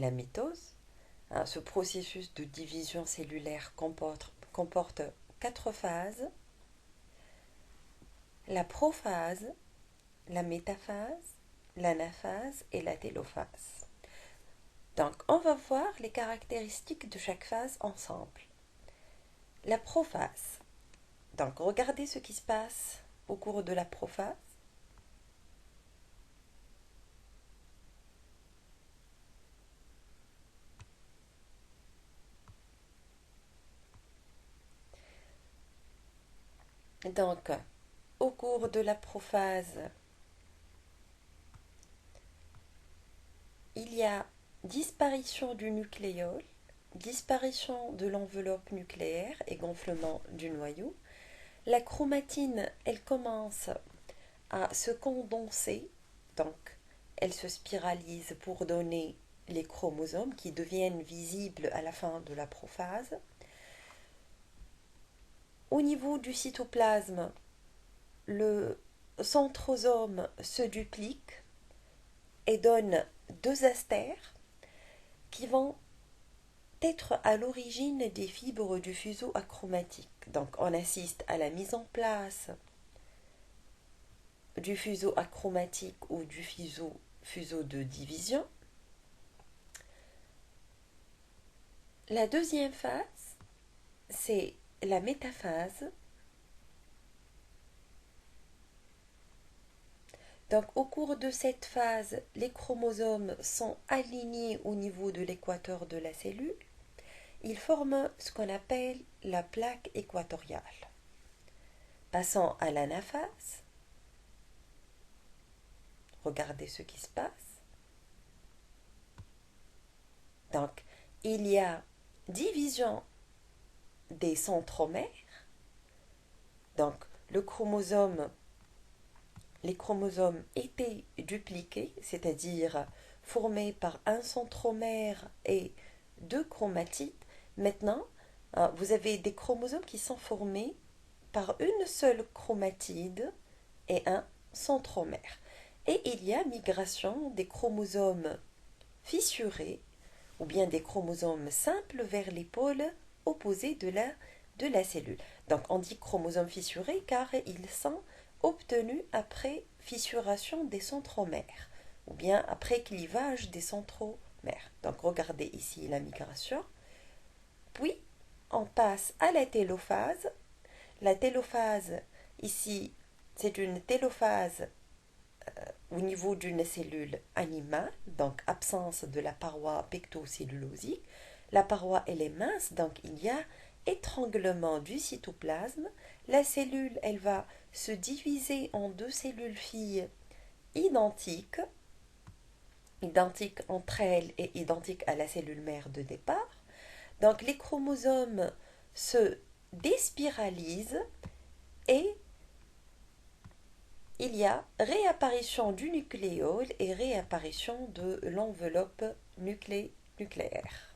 la mitose. Ce processus de division cellulaire comporte 4 phases: la prophase, la métaphase, l'anaphase et la télophase. Donc, on va voir les caractéristiques de chaque phase ensemble. La prophase. Donc, regardez ce qui se passe au cours de la prophase. Donc, au cours de la prophase, il y a disparition du nucléole, disparition de l'enveloppe nucléaire et gonflement du noyau. La chromatine, elle commence à se condenser, donc elle se spiralise pour donner les chromosomes qui deviennent visibles à la fin de la prophase. Au niveau du cytoplasme, le centrosome se duplique et donne 2 astères qui vont être à l'origine des fibres du fuseau achromatique. Donc on assiste à la mise en place du fuseau achromatique ou du fuseau de division. La deuxième phase, c'est la métaphase. Donc au cours de cette phase, les chromosomes sont alignés au niveau de l'équateur de la cellule. Ils forment ce qu'on appelle la plaque équatoriale. Passons à l'anaphase. Regardez ce qui se passe. Donc, il y a division des centromères. Donc, les chromosomes étaient dupliqués, c'est-à-dire formés par un centromère et 2 chromatides. Maintenant, vous avez des chromosomes qui sont formés par une seule chromatide et un centromère. Et il y a migration des chromosomes fissurés ou bien des chromosomes simples vers les pôles opposés de la cellule. Donc on dit chromosomes fissurés car ils sont obtenus après fissuration des centromères ou bien après clivage des centromères. Donc regardez ici la migration. Puis on passe à la télophase. La télophase, ici, c'est une télophase au niveau d'une cellule animale, donc absence de la paroi pectocellulosique. La paroi, elle est mince, donc il y a étranglement du cytoplasme. La cellule, elle va se diviser en 2 cellules filles identiques, identiques entre elles et identiques à la cellule mère de départ. Donc les chromosomes se déspiralisent et il y a réapparition du nucléole et réapparition de l'enveloppe nucléaire.